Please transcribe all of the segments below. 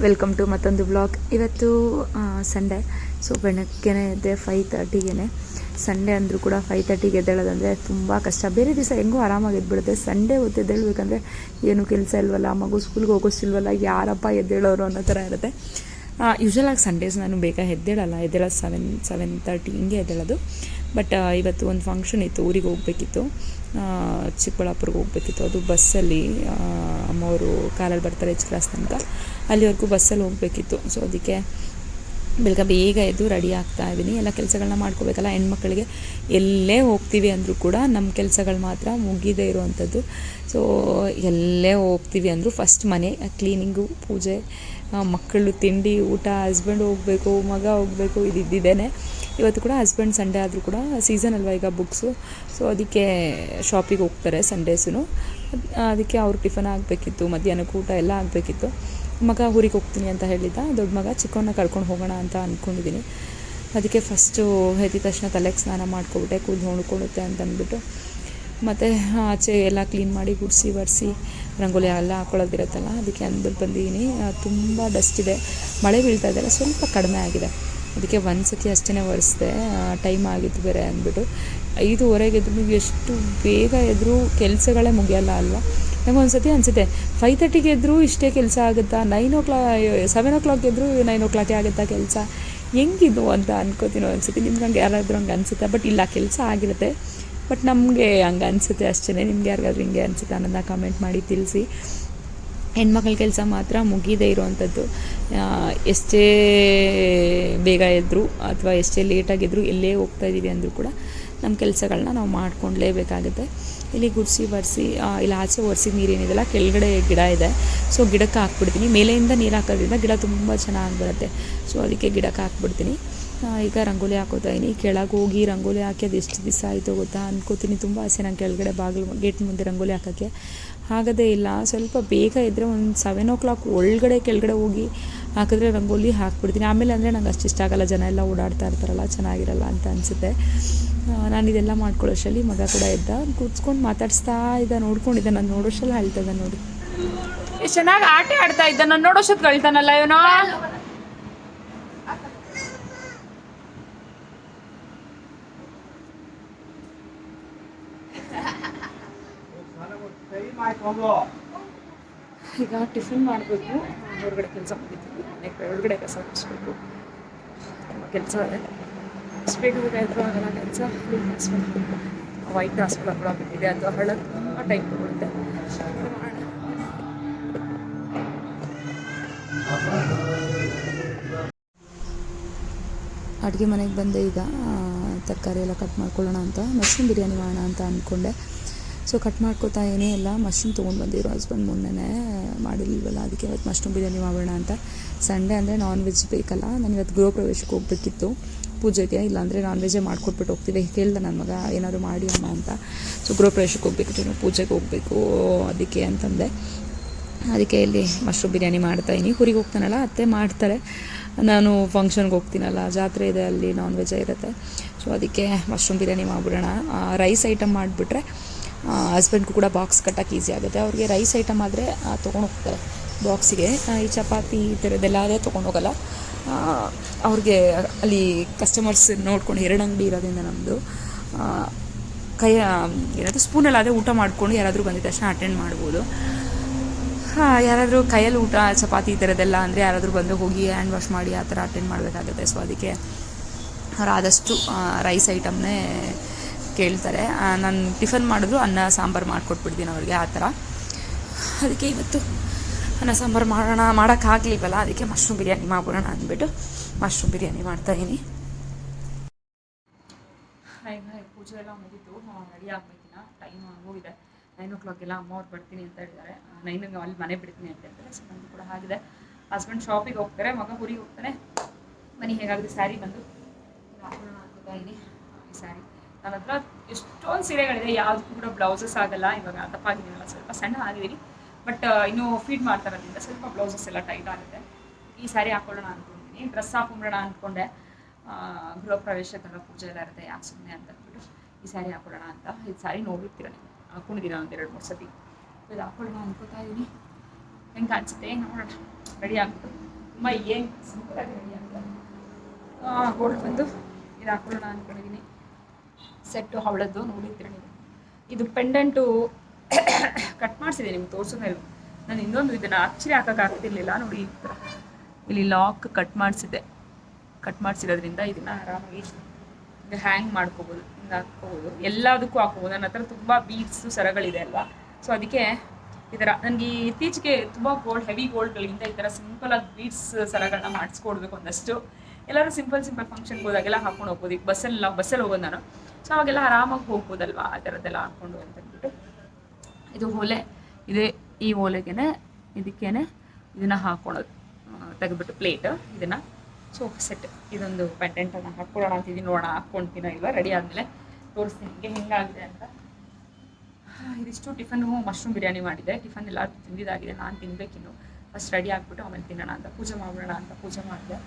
Welcome to ಮತ್ತೊಂದು blog. ಇವತ್ತು Sunday, so ಬೆಳಗ್ಗೆನೇ ಎದ್ದೆ 5:30ಗೆ. ಸಂಡೇ ಅಂದರೂ ಕೂಡ 5:30ಗೆ ಎದ್ದೇಳೋದಂದರೆ ತುಂಬ ಕಷ್ಟ. ಬೇರೆ ದಿವಸ ಹೆಂಗೂ ಆರಾಮಾಗಿ ಎದ್ಬಿಡುತ್ತೆ. ಸಂಡೇ ಹೊತ್ತು ಎದ್ದೇಳಬೇಕಂದ್ರೆ ಏನು ಕೆಲಸ ಇಲ್ವಲ್ಲ, ಮಗು ಸ್ಕೂಲ್ಗೆ ಹೋಗೋಷ್ಟಿಲ್ವಲ್ಲ, ಯಾರಪ್ಪ ಎದ್ದೇಳೋರು ಅನ್ನೋ ಥರ ಇರುತ್ತೆ. ಯೂಶ್ವಲಾಗಿ ಸಂಡೇಸ್ ನಾನು ಬೇಗ ಎದ್ದೇಳೋದು 7:30 ಹಿಂಗೆ ಎದ್ದೇಳೋದು. ಬಟ್ ಇವತ್ತು ಒಂದು ಫಂಕ್ಷನ್ ಇತ್ತು, ಊರಿಗೆ ಹೋಗಬೇಕಿತ್ತು, ಚಿಕ್ಕಬಳ್ಳಾಪುರಕ್ಕೆ ಹೋಗಬೇಕಿತ್ತು. ಅದು ಬಸ್ಸಲ್ಲಿ ಅಮ್ಮವರು ಕಾರಲ್ಲಿ ಬರ್ತಾರೆ ಎಚ್ ಕ್ಲಾಸ್ ತನಕ, ಅಲ್ಲಿವರೆಗೂ ಬಸ್ಸಲ್ಲಿ ಹೋಗಬೇಕಿತ್ತು. ಸೊ ಅದಕ್ಕೆ ಬೆಳಗ್ಗೆ ಬೇಗ ಎದ್ದು ರೆಡಿ ಆಗ್ತಾಯಿದ್ದೀನಿ. ಎಲ್ಲ ಕೆಲಸಗಳನ್ನ ಮಾಡ್ಕೋಬೇಕಲ್ಲ. ಹೆಣ್ಮಕ್ಳಿಗೆ ಎಲ್ಲೇ ಹೋಗ್ತೀವಿ ಅಂದರೂ ಕೂಡ ನಮ್ಮ ಕೆಲಸಗಳು ಮಾತ್ರ ಮುಗಿದೇ ಇರುವಂಥದ್ದು. ಸೊ ಎಲ್ಲೇ ಹೋಗ್ತೀವಿ ಅಂದರೂ ಫಸ್ಟ್ ಮನೆ ಕ್ಲೀನಿಂಗು, ಪೂಜೆ, ಮಕ್ಕಳು ತಿಂಡಿ, ಊಟ, ಹಸ್ಬೆಂಡ್ ಹೋಗಬೇಕು, ಮಗ ಹೋಗಬೇಕು, ಇದ್ದಿದ್ದೇನೆ. ಇವತ್ತು ಕೂಡ ಹಸ್ಬೆಂಡ್ ಸಂಡೇ ಆದರೂ ಕೂಡ ಸೀಸನ್ ಅಲ್ವಾ ಈಗ ಬುಕ್ಸು, ಸೊ ಅದಕ್ಕೆ ಶಾಪಿಗೆ ಹೋಗ್ತಾರೆ ಸಂಡೇಸು. ಅದಕ್ಕೆ ಅವ್ರು ಟಿಫನ್ ಆಗಬೇಕಿತ್ತು, ಮಧ್ಯಾಹ್ನಕ್ಕೆ ಊಟ ಎಲ್ಲ ಆಗಬೇಕಿತ್ತು. ಮಗ ಊರಿಗೆ ಹೋಗ್ತೀನಿ ಅಂತ ಹೇಳಿದ್ದ, ದೊಡ್ಡ ಮಗ. ಚಿಕ್ಕವನ್ನ ಕರ್ಕೊಂಡು ಹೋಗೋಣ ಅಂತ ಅಂದ್ಕೊಂಡಿದ್ದೀನಿ. ಅದಕ್ಕೆ ಫಸ್ಟು ಎದ್ದ ತಕ್ಷಣ ತಲೆಗೆ ಸ್ನಾನ ಮಾಡ್ಕೊಬಿಟ್ಟೆ, ಕೂದಲು ನೋಡ್ಕೊಳ್ಳುತ್ತೆ ಅಂತ ಅಂದ್ಬಿಟ್ಟು. ಮತ್ತು ಆಚೆ ಎಲ್ಲ ಕ್ಲೀನ್ ಮಾಡಿ ಗುಡಿಸಿ ಒರೆಸಿ ರಂಗೋಲಿ ಎಲ್ಲ ಹಾಕ್ಕೊಳ್ಳೋದಿರುತ್ತಲ್ಲ, ಅದಕ್ಕೆ ಅಂದ್ಬಿಟ್ಟು ಬಂದಿದ್ದೀನಿ. ತುಂಬ ಡಸ್ಟ್ ಇದೆ, ಮಳೆ ಬೀಳ್ತಾ ಇದೆಲ್ಲ, ಸ್ವಲ್ಪ ಕಡಿಮೆ ಆಗಿದೆ. ಅದಕ್ಕೆ ಒಂದು ಸತಿ ಅಷ್ಟೇ ಒರೆಸಿದೆ, ಟೈಮ್ ಆಗಿತ್ತು ಬೇರೆ ಅಂದ್ಬಿಟ್ಟು. 5:30ಗೆ ಎದ್ರು ಎಷ್ಟು ಬೇಗ ಎದ್ರು ಕೆಲಸಗಳೇ ಮುಗಿಯಲ್ಲ ಅಲ್ವಾ. ನಂಗೊಂದು ಸತಿ ಅನಿಸುತ್ತೆ 5:30ಗೆ ಎದ್ರು ಇಷ್ಟೇ ಕೆಲಸ ಆಗುತ್ತಾ, 7 o'clock ಎದ್ರು 9 o'clock ಆಗುತ್ತಾ ಕೆಲಸ, ಹೆಂಗಿದು ಅಂತ ಅನ್ಕೋತೀನಿ ಒಂದ್ಸತಿ. ನಿಮ್ಗೆ ಹಂಗೆ ಯಾರಾದರೂ ಹಂಗೆ ಅನಿಸುತ್ತಾ? ಬಟ್ ಇಲ್ಲ, ಕೆಲಸ ಆಗಿರುತ್ತೆ, ಬಟ್ ನಮಗೆ ಹಂಗೆ ಅನಿಸುತ್ತೆ ಅಷ್ಟೇ. ನಿಮ್ಗೆ ಯಾರಿಗಾದ್ರೂ ಹಿಂಗೆ ಅನಿಸುತ್ತೆ ಅನ್ನೋದನ್ನ ಕಮೆಂಟ್ ಮಾಡಿ ತಿಳಿಸಿ. ಹೆಣ್ಮಕ್ಳ ಕೆಲಸ ಮಾತ್ರ ಮುಗಿದೇ ಇರೋವಂಥದ್ದು. ಎಷ್ಟೇ ಬೇಗ ಎದ್ದರೂ ಅಥವಾ ಎಷ್ಟೇ ಲೇಟಾಗಿದ್ದರೂ, ಎಲ್ಲೇ ಹೋಗ್ತಾಯಿದ್ದೀವಿ ಅಂದರೂ ಕೂಡ ನಮ್ಮ ಕೆಲಸಗಳನ್ನ ನಾವು ಮಾಡ್ಕೊಳ್ಲೇಬೇಕಾಗುತ್ತೆ. ಇಲ್ಲಿ ಗುಡಿಸಿ ಒರೆಸಿ, ಇಲ್ಲಿ ಆಚೆ ಒರೆಸಿ ನೀರೇನಿದೆಲ್ಲ ಕೆಳಗಡೆ ಗಿಡ ಇದೆ, ಸೊ ಗಿಡಕ್ಕೆ ಹಾಕ್ಬಿಡ್ತೀನಿ. ಮೇಲೆಯಿಂದ ನೀರು ಹಾಕೋದ್ರಿಂದ ಗಿಡ ತುಂಬ ಚೆನ್ನಾಗಿ ಬರುತ್ತೆ, ಸೊ ಅದಕ್ಕೆ ಗಿಡಕ್ಕೆ ಹಾಕ್ಬಿಡ್ತೀನಿ. ಈಗ ರಂಗೋಲಿ ಹಾಕೋತಾ ಇದ್ದೀನಿ. ಕೆಳಗೆ ಹೋಗಿ ರಂಗೋಲಿ ಹಾಕಿ ಅದು ಎಷ್ಟು ದಿವಸ ಆಯಿತು ಗೊತ್ತಾ ಅನ್ಕೋತೀನಿ. ತುಂಬ ಆಸೆ ನಂಗೆ ಕೆಳಗಡೆ ಗೇಟ್ ಮುಂದೆ ರಂಗೋಲಿ ಹಾಕೋಕ್ಕೆ, ಆಗೋದೇ ಇಲ್ಲ. ಸ್ವಲ್ಪ ಬೇಗ ಇದ್ದರೆ ಒಂದು 7 o'clock ಒಳಗಡೆ ಕೆಳಗಡೆ ಹೋಗಿ ಹಾಕಿದ್ರೆ ರಂಗೋಲಿ ಹಾಕ್ಬಿಡ್ತೀನಿ. ಆಮೇಲೆ ಅಂದರೆ ನಂಗೆ ಅಷ್ಟು ಇಷ್ಟ ಆಗೋಲ್ಲ, ಜನ ಎಲ್ಲ ಓಡಾಡ್ತಾ ಇರ್ತಾರಲ್ಲ, ಚೆನ್ನಾಗಿರಲ್ಲ ಅಂತ ಅನಿಸುತ್ತೆ. ನಾನು ಇದೆಲ್ಲ ಮಾಡ್ಕೊಳ್ಳೋಷ್ಟರಲ್ಲಿ ಮಗ ಕೂಡ ಎದ್ದ, ಕೂತ್ಕೊಂಡು ಮಾತಾಡಿಸ್ತಾ ಇದ್ದ, ನೋಡ್ಕೊಂಡಿದ್ದೆ. ನಾನು ನೋಡೋಷ್ಟೆಲ್ಲ ಹೇಳ್ತದೆ ನೋಡಿ, ಎಷ್ಟು ಚೆನ್ನಾಗಿ ಆಟ ಆಡ್ತಾ ಇದ್ದ. ನಾನು ನೋಡೋಷ್ಟೊತ್ತು ಕಳ್ತಾನಲ್ಲ ಇವನು. ಈಗ ಟಿಫಿನ್ ಮಾಡಬೇಕು, ಹೊರಗಡೆ ಕೆಲಸ ಮುಗಿತೀವಿ, ಮನೆಗೆ ಒಳಗಡೆ ಕಸ ಮುಗಿಸ್ಬೇಕು, ತುಂಬ ಕೆಲಸ ಇದೆ. ಎಷ್ಟು ಬೇಗ ಇದ್ರೂ ಆಗಲ್ಲ ಕೆಲಸ. ವೈಟ್ ಹಾಸ್ಪಿಟಲ್ ಕೂಡ ಬಿಟ್ಟಿದೆ, ಅದು ಹಳಕ್ಕೆ ತುಂಬ ಟೈಮ್ ತಗೊಳುತ್ತೆ. ಅಡುಗೆ ಮನೆಗೆ ಬಂದೆ. ಈಗ ತರಕಾರಿ ಎಲ್ಲ ಕಟ್ ಮಾಡ್ಕೊಳ್ಳೋಣ ಅಂತ, ಮಶ್ರೂಮ್ ಬಿರಿಯಾನಿ ಮಾಡೋಣ ಅಂತ ಅಂದ್ಕೊಂಡೆ. ಸೊ ಕಟ್ ಮಾಡ್ಕೋತಾ ಏನೇ ಇಲ್ಲ, ಮಶ್ರೂಮ್ ತೊಗೊಂಡು ಬಂದಿರೋ ಹಸ್ಬೆಂಡ್ ಮೊನ್ನೆ ಮಾಡಿಲ್ವಲ್ಲ, ಅದಕ್ಕೆ ಇವತ್ತು ಮಶ್ರೂಮ್ ಬಿರಿಯಾನಿ ಮಾಡೋಣ ಅಂತ. ಸಂಡೇ ಅಂದರೆ ನಾನ್ ವೆಜ್ ಬೇಕಲ್ಲ. ನಾನು ಇವತ್ತು ಗೃಹ ಪ್ರವೇಶಕ್ಕೆ ಹೋಗಬೇಕಿತ್ತು ಪೂಜೆಗೆ, ಇಲ್ಲಾಂದರೆ ನಾನ್ ವೆಜ್ಜೇ ಮಾಡ್ಕೊಟ್ಬಿಟ್ಟು ಹೋಗ್ತೀವಿ. ಕೇಳ್ದೆ ನನ್ನ ಮಗ ಏನಾದರೂ ಮಾಡಿ ಅಮ್ಮ ಅಂತ. ಸೊ ಗೃಹ ಪ್ರವೇಶಕ್ಕೆ ಹೋಗ್ಬೇಕಿತ್ತು, ಪೂಜೆಗೆ ಹೋಗಬೇಕು ಅದಕ್ಕೆ ಅಂತಂದೆ. ಅದಕ್ಕೆ ಇಲ್ಲಿ ಮಶ್ರೂಮ್ ಬಿರಿಯಾನಿ ಮಾಡ್ತಾಯಿದ್ದೀನಿ. ಊರಿಗೆ ಹೋಗ್ತಾನಲ್ಲ ಅತ್ತೆ ಮಾಡ್ತಾರೆ, ನಾನು ಫಂಕ್ಷನ್ಗೆ ಹೋಗ್ತೀನಲ್ಲ, ಜಾತ್ರೆ ಇದೆ, ಅಲ್ಲಿ ನಾನ್ ವೆಜ್ಜೇ ಇರುತ್ತೆ. ಸೊ ಅದಕ್ಕೆ ಮಶ್ರೂಮ್ ಬಿರಿಯಾನಿ ಮಾಡಿಬಿಡೋಣ. ರೈಸ್ ಐಟಮ್ ಮಾಡಿಬಿಟ್ರೆ ಹಸ್ಬೆಂಡ್ಗೂ ಕೂಡ ಬಾಕ್ಸ್ ಕಟ್ಟೋಕ್ಕೆ ಈಸಿ ಆಗುತ್ತೆ. ಅವ್ರಿಗೆ ರೈಸ್ ಐಟಮ್ ಆದರೆ ತೊಗೊಂಡು ಹೋಗ್ತಾರೆ ಬಾಕ್ಸಿಗೆ. ಈ ಚಪಾತಿ ಈ ಥರದ್ದೆಲ್ಲ ಅದೇ ತೊಗೊಂಡು ಹೋಗೋಲ್ಲ. ಅವ್ರಿಗೆ ಅಲ್ಲಿ ಕಸ್ಟಮರ್ಸ್ ನೋಡ್ಕೊಂಡು 2 ಅಂಗಡಿ ಇರೋದ್ರಿಂದ ನಮ್ಮದು ಏನಾದರೂ ಸ್ಪೂನಲ್ಲಿ ಅದೇ ಊಟ ಮಾಡಿಕೊಂಡು ಯಾರಾದರೂ ಬಂದಿದ್ದ ತಕ್ಷಣ ಅಟೆಂಡ್ ಮಾಡ್ಬೋದು. ಯಾರಾದರೂ ಕೈಯಲ್ಲಿ ಊಟ ಚಪಾತಿ ಈ ಥರದ್ದೆಲ್ಲ ಅಂದರೆ ಯಾರಾದರೂ ಬಂದು ಹೋಗಿ ಹ್ಯಾಂಡ್ ವಾಶ್ ಮಾಡಿ ಆ ಥರ ಅಟೆಂಡ್ ಮಾಡಬೇಕಾಗುತ್ತೆ. ಸೊ ಅದಕ್ಕೆ ಅವ್ರು ಆದಷ್ಟು ರೈಸ್ ಐಟಮ್ನೇ ಕೇಳ್ತಾರೆ. ನಾನು ಟಿಫನ್ ಮಾಡಿದ್ರು ಅನ್ನ ಸಾಂಬಾರು ಮಾಡಿಕೊಟ್ಬಿಡ್ತೀನಿ ಅವ್ರಿಗೆ, ಆ ಥರ. ಅದಕ್ಕೆ ಇವತ್ತು ಅನ್ನ ಸಾಂಬಾರು ಮಾಡೋಕ್ಕಾಗಲಿಲ್ವಲ್ಲ, ಅದಕ್ಕೆ ಮಶ್ರೂಮ್ ಬಿರಿಯಾನಿ ಮಾಡೋಣ ಅಂದ್ಬಿಟ್ಟು ಮಶ್ರೂಮ್ ಬಿರಿಯಾನಿ ಮಾಡ್ತಾಯಿದ್ದೀನಿ. ಈಗ ಪೂಜೆ ಎಲ್ಲ ಮುಗಿತು, ರೆಡಿ ಆಗಬೇಕಿನ್ನ. ಟೈಮ್ ಹೋಗಿದೆ 9 o'clock ಎಲ್ಲ. ಅಮ್ಮ ಅವ್ರು ಬರ್ತೀನಿ ಅಂತ ಹೇಳಿದ್ದಾರೆ, 9ಗೆ ಅಲ್ಲಿ ಮನೆ ಬಿಡ್ತೀನಿ ಅಂತ ಹೇಳ್ತಾರೆ. ಸೊ ನಂದು ಕೂಡ ಆಗಿದೆ. ಹಸ್ಬೆಂಡ್ ಶಾಪಿಗೆ ಹೋಗ್ತಾರೆ, ಮಗ ಊರಿಗೆ ಹೋಗ್ತಾನೆ. ಬನ್ನಿ, ಹೇಗಾಗಿದೆ ಸ್ಯಾರಿ ಬಂದು ಹಾಕೋಣ ಅನ್ಕೋತಾ ಇದ್ದೀನಿ. ಈ ಸ್ಯಾರಿ ನನ್ನ ಹತ್ರ ಎಷ್ಟೊಂದು ಸೀರೆಗಳಿದೆ, ಯಾವುದಕ್ಕೂ ಕೂಡ ಬ್ಲೌಸಸ್ ಆಗಲ್ಲ. ಇವಾಗ ದಪ್ಪಾಗಿದ್ದೀನಲ್ಲ, ಸ್ವಲ್ಪ ಸಣ್ಣ ಆಗಿದ್ದೀನಿ, ಬಟ್ ಇನ್ನೂ ಫೀಡ್ ಮಾಡ್ತಾರೋದ್ರಿಂದ ಸ್ವಲ್ಪ ಬ್ಲೌಸಸ್ ಎಲ್ಲ ಟೈಟ್ ಆಗುತ್ತೆ. ಈ ಸ್ಯಾರಿ ಹಾಕೊಳ್ಳೋಣ ಅಂದ್ಕೊಂಡಿದ್ದೀನಿ. ಡ್ರೆಸ್ ಹಾಕೊಂಬಿಡೋಣ ಅಂದ್ಕೊಂಡೆ, ಗೃಹ ಪ್ರವೇಶಕ್ಕೆಲ್ಲ ಪೂಜೆ ಎಲ್ಲ ಇರುತ್ತೆ, ಯಾಕೆ ಸುಮ್ಮನೆ ಅಂತ ಅಂದ್ಬಿಟ್ಟು ಈ ಸ್ಯಾರಿ ಹಾಕೊಳ್ಳೋಣ ಅಂತ. ಈ ಸ್ಯಾರಿ ನೋಡಿರ್ತೀರ ನೀವು, ಹಾಕೊಂಡಿದ್ದೀರ ಒಂದು 2-3 ಸತಿ. ಇದು ಹಾಕೊಳ್ಳೋಣ ಅಂದ್ಕೋತಾ ಇದ್ದೀನಿ. ಹೆಂಗೆ ಕಾಣಿಸುತ್ತೆ ನೋಡೋಣ. ರೆಡಿ ಆಗ್ಬಿಟ್ಟು ತುಂಬ ಏನು ಸಿಂಪಲಾಗಿ ರೆಡಿ ಆಗ್ತಾರೆ. ಗೋಲ್ಡ್ ಬಂದು ಇದು ಹಾಕೊಳ್ಳೋಣ ಅಂದ್ಕೊಂಡಿದ್ದೀನಿ. ಸೆಟ್ಟು ಅವಳದ್ದು ನೋಡಿದ್ರೆ ನೀವು. ಇದು ಪೆಂಡೆಂಟು ಕಟ್ ಮಾಡಿಸಿದೆ, ನಿಮ್ಗೆ ತೋರಿಸೋದೇ ಇಲ್ಲ. ನಾನು ಇನ್ನೊಂದು ಇದನ್ನು ಆಕ್ಚುಲಿ ಹಾಕೋಕ್ಕಾಗ್ತಿರ್ಲಿಲ್ಲ ನೋಡಿ. ಈ ಥರ ಇಲ್ಲಿ ಲಾಕ್ ಕಟ್ ಮಾಡಿಸಿರೋದ್ರಿಂದ ಇದನ್ನು ಆರಾಮಾಗಿ ಹ್ಯಾಂಗ್ ಮಾಡ್ಕೋಬೋದು, ಹಿಂಗೆ ಹಾಕ್ಕೋಬೋದು, ಎಲ್ಲದಕ್ಕೂ ಹಾಕ್ಕೋಬೋದು. ನನ್ನ ಹತ್ರ ತುಂಬ ಬೀಡ್ಸು ಸರಗಳಿದೆ ಅಲ್ವಾ, ಸೊ ಅದಕ್ಕೆ ಈ ಥರ ನನಗೆ ಇತ್ತೀಚೆಗೆ ತುಂಬ ಹೆವಿ ಗೋಲ್ಡ್ಗಳಿಂದ ಈ ಥರ ಸಿಂಪಲಾಗಿ ಬೀಡ್ಸ್ ಸರಗಳನ್ನ ಮಾಡಿಸ್ಕೊಡ್ಬೇಕು ಒಂದಷ್ಟು. ಎಲ್ಲರೂ ಸಿಂಪಲ್ ಫಂಕ್ಷನ್ಗೆ ಹೋದಾಗೆಲ್ಲ ಹಾಕ್ಕೊಂಡು ಹೋಗ್ಬೋದು. ಈಗ ಬಸ್ಸಲ್ಲಿ ಹೋಗೋದು ನಾನು, ಸೊ ಅವಾಗೆಲ್ಲ ಆರಾಮಾಗಿ ಹೋಗ್ಬೋದಲ್ವಾ ಆ ಥರದ್ದೆಲ್ಲ ಹಾಕ್ಕೊಂಡು ಅಂತಂದ್ಬಿಟ್ಟು. ಇದು ಓಲೆ ಇದೆ, ಈ ಓಲೆಗೆ ಇದಕ್ಕೇನೆ ಇದನ್ನು ಹಾಕ್ಕೊಳೋದು, ತೆಗೆದ್ಬಿಟ್ಟು ಪ್ಲೇಟ್ ಇದನ್ನು. ಸೊ ಸೆಟ್ ಇದೊಂದು ಪೆಂಡೆಂಟನ್ನು ಹಾಕ್ಕೊಳ್ಳೋಣ ಅಂತಿದ್ದೀನಿ, ನೋಡೋಣ ಹಾಕ್ಕೊಳ್ತೀನೋ ಇಲ್ವಾ. ರೆಡಿ ಆದಮೇಲೆ ತೋರಿಸ್ತೀನಿ ನಿಮಗೆ ಹೆಂಗಾಗಿದೆ ಅಂತ. ಇದಿಷ್ಟು ಟಿಫನ್ನು ಮಶ್ರೂಮ್ ಬಿರಿಯಾನಿ ಮಾಡಿದೆ. ಟಿಫನ್ ಎಲ್ಲ ತಿಂದಿದ್ದಾಗಿದೆ, ನಾನು ತಿನ್ನಬೇಕಿನ್ನು. ಫಸ್ಟ್ ರೆಡಿ ಆಗಿಬಿಟ್ಟು ಆಮೇಲೆ ತಿನ್ನೋಣ ಅಂತ, ಪೂಜೆ ಮಾಡೋಣ ಅಂತ ಪೂಜೆ ಮಾಡಿದೆ.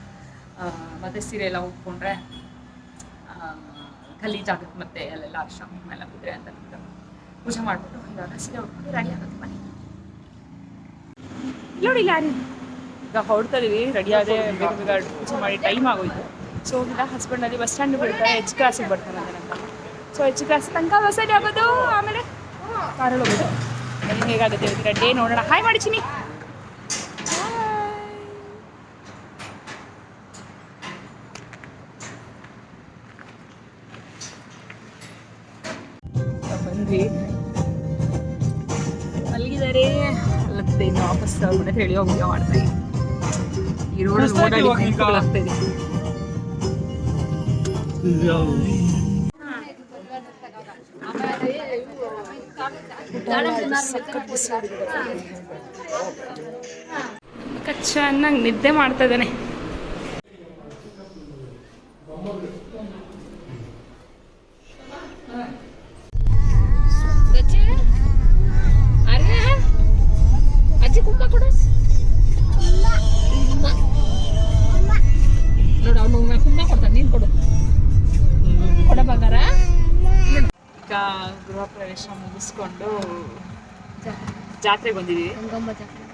ಮತ್ತು ಸೀರೆ ಎಲ್ಲ ಉಟ್ಕೊಂಡ್ರೆ ಗಲೀಜಾಗುತ್ತೆ, ಮತ್ತು ಅಲ್ಲೆಲ್ಲ ಅರ್ಶಿನ ಕುಂಕುಮ ಬಿದ್ದರೆ ಅಂತ ಪೂಜೆ ಮಾಡಿಬಿಟ್ಟು ಇವಾಗ ಸೀರೆ ಉಟ್ಕೊಂಡು ರೆಡಿ ಆಗುತ್ತೆ ಮನೆ. ನೋಡಿ ಯಾರು ಈಗ ಹೊರಡ್ತಾ ಇದೀವಿ, ರೆಡಿ ಆದರೆ ಬೇಗ ಪೂಜೆ ಮಾಡಿ ಟೈಮ್ ಆಗೋಯ್ತು. ಸೊ ಇಲ್ಲ ಹಸ್ಬೆಂಡಲ್ಲಿ ಬಸ್ ಸ್ಟ್ಯಾಂಡ್ ಬಿಡ್ತಾರೆ, ಎಚ್ ಕ್ಲಾಸಿಗೆ ಬರ್ತಾನೆ ಅಂತ. ಸೊ ಎಚ್ ಕ್ಲಾಸ್ ತನಕ ಬಸ್ಸಲ್ಲಿ ಆಗೋದು, ಆಮೇಲೆ ಕಾರಲ್ಲಿ ಹೋಗೋದು. ಹೇಗಾಗುತ್ತೆ ಇವತ್ತಿನ ಡೇ ನೋಡೋಣ. ಹಾಯ್ ಮಾಡಿ ಚಿನ್ನಿ. ಬಂದ್ವಿ, ಮಲಗಿದ್ದಾರೆ. ಅಲ್ಲತ್ತೆ ಇನ್ನು ವಾಪಸ್ ಮನೆ ಹೇಳಿ ಹೋಗಿ ಮಾಡ್ತಾ ಈ ರೋಡಲ್ಲಿ ಓಡಾಡಿ ಆಗ್ತಾ ಇದೆ. ಚೆನ್ನಾಗಿ ನಿದ್ದೆ ಮಾಡ್ತಾ ಇದ್ದಾನೆ. ಅಜ್ಜಿ ಕುಕ್ಕ ಕೊಡ ನೋಡು, ಅವನು ಕುಮ್ಮ ಕೊಡ್ತಾನೆ, ನೀನು ಕೊಡು ಕೊಡ ಬಂಗಾರ. ಈಗ ಗೃಹ ಪ್ರವೇಶ ಮುಗಿಸ್ಕೊಂಡು ಜಾತ್ರೆಗೆ ಬಂದಿದ್ದೀವಿ.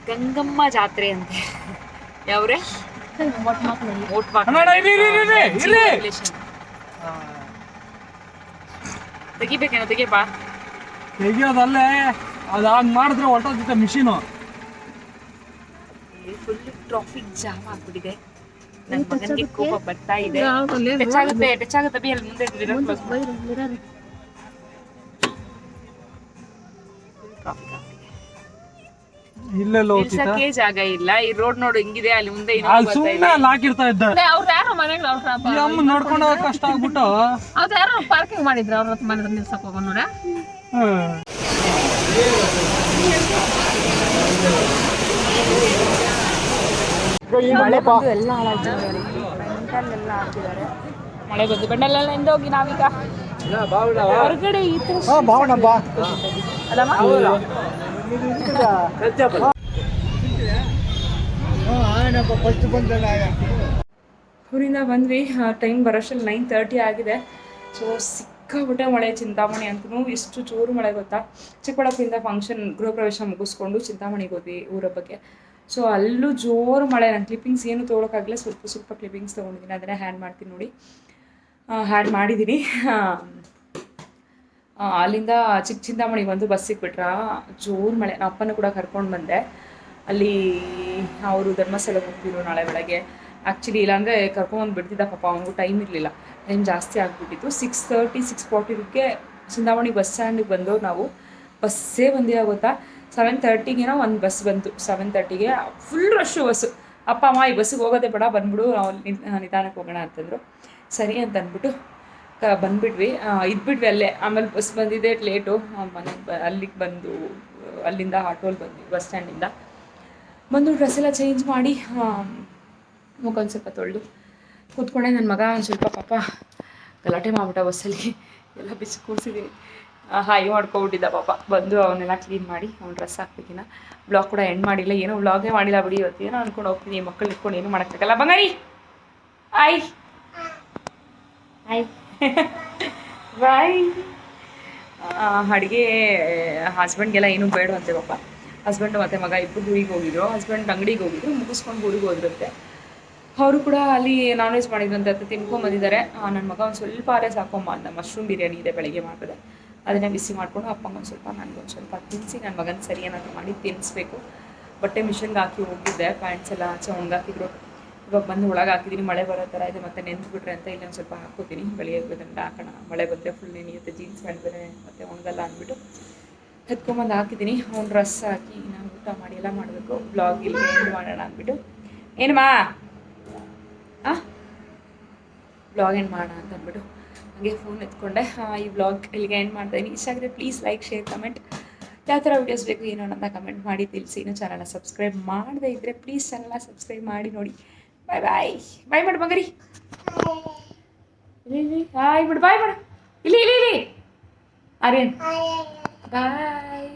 ಗಂಗಮ್ಮ ಜಾತ್ರೆ ಅಂತೆ. ಯಾವ್ರೆ ತೆಗಿಬೇಕೇನೋ, ತೆಗಿಯಪ್ಪ. ತೆಗಿಯೋದಲ್ಲೇ ಅದು ಹಂಗೆ ಮಾಡಿದ್ರೆ ಹೊಟ್ಟೋದಿತ್ತೆ ಮಿಷಿನು. ಫುಲ್ ಟ್ರಾಫಿಕ್ ಜಾಮ್ ಆಗ್ಬಿಟ್ಟಿದೆ. ನನ್ನ ಮಗನಿಗೆ ಕೋಪ ಬರ್ತಾ ಇದೆ. ಟಚ್ ಆಗುತ್ತೆ ಬಿ ಅಲ್ಲಿ ಮುಂದೆ ನಿಲ್ಸಕ್ಕೆ ಜಾಗ ಇಲ್ಲ. ಈ ರೋಡ್ ನೋಡು ಹಿಂಗಿದೆ, ಅಲ್ಲಿ ಮುಂದೆ ಸುಮ್ಮನೆ ಹಾಕಿರ್ತಾ ಇದ್ದ. ಅವ್ರು ಯಾರೋ ಮನೆಗಳು ಅಮ್ಮ ನೋಡ್ಕೊಂಡು ಕಷ್ಟ ಆಗ್ಬಿಟ್ಟು ಅವ್ರು ಯಾರೋ ಪಾರ್ಕಿಂಗ್ ಮಾಡಿದ್ರು, ಅವ್ರ ಮನೆ ನಿಲ್ಸಕ್ ಹೋಗೋ ನೋಡ. ಮಳೆ ಬಂದು ಎಲ್ಲ ಹಾಳಾಗ್ತಿದ್ದಾರೆ, ಬೆಂಡಲ್ಲೆಲ್ಲ ಹಾಕಿದ್ದಾರೆ. ಮಳೆ ಬಂದು ಬೆಂಡಲ್ಲೆಲ್ಲ ಎಂದೋಗಿ ನಾವೀಗ ಹೊರಗಡೆ ಈ ತರ ಊರಿಂದ ಬಂದ್ವಿ. ಟೈಮ್ ಬರೋಷ್ಟಲ್ಲಿ 9:30 ಆಗಿದೆ. ಸೊ ಸಿಕ್ಕಾಬಿಟ್ಟೆ ಮಳೆ. ಚಿಂತಾಮಣಿ ಅಂತೂ ಎಷ್ಟು ಜೋರು ಮಳೆ ಗೊತ್ತಾ. ಚಿಕ್ಕಬಳ್ಳಾಪುರದಿಂದ ಫಂಕ್ಷನ್ ಗೃಹ ಪ್ರವೇಶ ಮುಗಿಸ್ಕೊಂಡು ಚಿಂತಾಮಣಿಗೆ ಹೋದ್ವಿ ಊರ ಬಗ್ಗೆ. ಸೊ ಅಲ್ಲೂ ಜೋರು ಮಳೆ. ನಾನು ಕ್ಲಿಪ್ಪಿಂಗ್ಸ್ ಏನು ತೊಗೊಳಕ್ಕಾಗಲ್ಲ, ಸ್ವಲ್ಪ ಕ್ಲಿಪ್ಪಿಂಗ್ಸ್ ತೊಗೊಂಡಿದ್ದೀನಿ, ಅದನ್ನೇ ಹ್ಯಾಂಡ್ ಮಾಡ್ತೀನಿ ನೋಡಿ. ಹ್ಯಾಂಡ್ ಮಾಡಿದ್ದೀನಿ. ಅಲ್ಲಿಂದ ಚಿಂತಾಮಣಿಗೆ ಬಂದು ಬಸ್ ಸಿಕ್ಬಿಟ್ರ, ಜೋರು ಮಳೆ. ನಾನು ಅಪ್ಪನ ಕೂಡ ಕರ್ಕೊಂಡು ಬಂದೆ. ಅಲ್ಲಿ ಅವರು ಧರ್ಮಸ್ಥಳಕ್ಕೆ ಹೋಗ್ತಿದ್ರು ನಾಳೆ ಬೆಳಗ್ಗೆ. ಆ್ಯಕ್ಚುಲಿ ಇಲ್ಲಾಂದರೆ ಕರ್ಕೊಂಬಂದು ಬಿಡ್ತಿದ್ದ ಪಾಪ, ಅವನಿಗೂ ಟೈಮ್ ಇರಲಿಲ್ಲ. ಟೈಮ್ ಜಾಸ್ತಿ ಆಗಿಬಿಟ್ಟಿತ್ತು. 6:30 6:40ಗೆ ಚಿಂತಾಮಣಿ ಬಸ್ ಸ್ಟ್ಯಾಂಡಿಗೆ ಬಂದವು ನಾವು. ಬಸ್ಸೇ ಬಂದಿಲ್ಲ ಗೊತ್ತಾ. 7:30ಗೇನೋ ಒಂದು ಬಸ್ ಬಂತು. 7:30ಗೆ ಫುಲ್ ರಶ್ಶು ಬಸ್ಸು. ಅಪ್ಪ ಅಮ್ಮ ಈ ಬಸ್ಸಿಗೆ ಹೋಗೋದೇ ಬೇಡ, ಬಂದ್ಬಿಡು, ನಾವು ನಿಧಾನಕ್ಕೆ ಹೋಗೋಣ ಅಂತಂದರು. ಸರಿ ಅಂತ ಅಂದ್ಬಿಟ್ಟು ಬಂದುಬಿಟ್ವಿ. ಇದ್ಬಿಟ್ವಿ ಅಲ್ಲೇ. ಆಮೇಲೆ ಬಸ್ ಬಂದಿದೆ ಲೇಟು. ಮನೆಗೆ ಅಲ್ಲಿಗೆ ಬಂದು ಅಲ್ಲಿಂದ ಆಟೋಲ್ಲಿ ಬಂದ್ವಿ ಬಸ್ ಸ್ಟ್ಯಾಂಡಿಂದ. ಬಂದು ಡ್ರೆಸ್ ಎಲ್ಲ ಚೇಂಜ್ ಮಾಡಿ ಮುಖ ಒಂದು ಸ್ವಲ್ಪ ತೊಳೆದು ಕೂತ್ಕೊಂಡೆ. ನನ್ನ ಮಗ ಒಂದು ಸ್ವಲ್ಪ ಪಾಪ ಗಲಾಟೆ ಮಾಡ್ಬಿಟ್ಟ ಬಸ್ಸಲ್ಲಿ. ಎಲ್ಲ ಬಿಸಿ ಕೂರಿಸಿದ್ದೀನಿ. ಹಾಯ್ ಮಾಡ್ಕೊಬಿಟ್ಟಿದ್ದ ಪಾಪ. ಬಂದು ಅವನ್ನೆಲ್ಲ ಕ್ಲೀನ್ ಮಾಡಿ ಅವ್ನು ಡ್ರೆಸ್ ಹಾಕ್ಬೇಕಿನ್ನ. ಬ್ಲಾಗ್ ಕೂಡ ಎಂಡ್ ಮಾಡಿಲ್ಲ, ಏನೋ ವ್ಲಾಗೇ ಮಾಡಿಲ್ಲ ಬಿಡಿ. ಇವತ್ತು ಏನೋ ಅಂದ್ಕೊಂಡು ಹೋಗ್ತೀನಿ. ಮಕ್ಕಳು ಇಟ್ಕೊಂಡು ಏನೂ ಮಾಡೋಕ್ಕಾಗಲ್ಲ. ಬಂಗಾರಿ ಆಯ್ ಆಯ್ ಬಾಯ್. ಅಡುಗೆ ಹಸ್ಬೆಂಡ್ಗೆಲ್ಲ ಏನೂ ಬೇಡ ಅಂತೆ ಪಾಪ. ಹಸ್ಬೆಂಡು ಮತ್ತು ಮಗ ಇಬ್ಬರು ಊರಿಗೆ ಹೋಗಿದ್ರು. ಹಸ್ಬೆಂಡ್ ಅಂಗಡಿಗೆ ಹೋಗಿದ್ರು, ಮುಗಿಸ್ಕೊಂಡು ಊರಿಗೆ ಹೋದ್ರಂತೆ. ಅವರು ಕೂಡ ಅಲ್ಲಿ ನಾನ್ ವೆಜ್ ಮಾಡಿದ್ರಂತೆ, ಅದು ತಿನ್ಕೊಂಬಂದಿದ್ದಾರೆ. ನನ್ನ ಮಗ ಒಂದು ಸ್ವಲ್ಪ ಆರೇ ಸಾಕೊಂಬ ಅಂದ. ಮಶ್ರೂಮ್ ಬಿರಿಯಾನಿ ಇದೆ ಬೆಳಗ್ಗೆ ಮಾಡಿದೆ, ಅದನ್ನೇ ಬಿಸಿ ಮಾಡಿಕೊಂಡು ಅಪ್ಪಂಗೊಂದು ಸ್ವಲ್ಪ ನನಗೊಂದು ಸ್ವಲ್ಪ ತಿನ್ನಿಸಿ ನನ್ನ ಮಗನ ಸರಿ ಏನಾದರೂ ಮಾಡಿ ತಿನ್ನಿಸ್ಬೇಕು. ಬಟ್ಟೆ ಮಿಷನ್ಗೆ ಹಾಕಿ ಹೋಗಿದ್ದೆ, ಪ್ಯಾಂಟ್ಸ್ ಎಲ್ಲ ಆಚೆ ಒಣಗಾಕಿದ್ರು. ಇವಾಗ ಬಂದು ಒಳಗೆ ಹಾಕಿದ್ದೀನಿ. ಮಳೆ ಬರೋ ಥರ ಇದೆ, ಮತ್ತೆ ನೆಂದುಬಿಟ್ರೆ ಅಂತ ಇಲ್ಲೊಂದು ಸ್ವಲ್ಪ ಹಾಕ್ಕೋತೀನಿ. ಬೆಳಿಗ್ಗೆ ದಂಡ ಹಾಕೋಣ, ಮಳೆ ಬಂದರೆ ಫುಲ್ ನೆನೆಯುತ್ತೆ. ಜೀನ್ಸ್ ಪ್ಯಾಂಟ್ ಬೇರೆ ಮತ್ತು ಒಣಗಲ್ಲ ಅಂದ್ಬಿಟ್ಟು ಎತ್ಕೊಂಬಂದು ಹಾಕಿದ್ದೀನಿ. ಅವ್ನು ಡ್ರೆಸ್ ಹಾಕಿ ನಾನು ಊಟ ಮಾಡಿ ಎಲ್ಲ ಮಾಡಬೇಕು. ಬ್ಲಾಗ್ ಇಲ್ಲಿ ಎಂಡ್ ಮಾಡೋಣ ಅಂದ್ಬಿಟ್ಟು ಏನಮ್ಮ ಬ್ಲಾಗ್ ಎಂಡ್ ಮಾಡೋಣ ಅಂತ ಅಂದ್ಬಿಟ್ಟು ಹಾಗೆ ಫೋನ್ ಎತ್ಕೊಂಡೆ. ಈ ಬ್ಲಾಗ್ ಇಲ್ಲಿಗೆ ಎಂಡ್ ಮಾಡ್ತಾಯಿದ್ದೀನಿ. ಇಷ್ಟ ಆಗಿದ್ರೆ ಪ್ಲೀಸ್ ಲೈಕ್, ಶೇರ್, ಕಮೆಂಟ್. ಯಾವ ಥರ ವೀಡಿಯೋಸ್ ಬೇಕು ಏನೋ ಅಂತ ಕಮೆಂಟ್ ಮಾಡಿ ತಿಳಿಸಿ. ಇನ್ನೂ ಚಾನಲ್ನ ಸಬ್ಸ್ಕ್ರೈಬ್ ಮಾಡದೇ ಇದ್ದರೆ ಪ್ಲೀಸ್ ಚಾನಲ್ನ ಸಬ್ಸ್ಕ್ರೈಬ್ ಮಾಡಿ ನೋಡಿ. ಬಾಯ್ ಬಾಯ್. ಬಾಯ್ ಮಾಡು ಬಂಗಾರಿ. ಇಲ್ಲಿ ಹಾಯ್ ಬಿಡು, ಬಾಯ್ ಮಾಡು. ಇಲ್ಲಿ ಇಲ್ಲಿ ಇಲ್ಲಿ ಆರ್ಯನ್ ಬಾಯ್.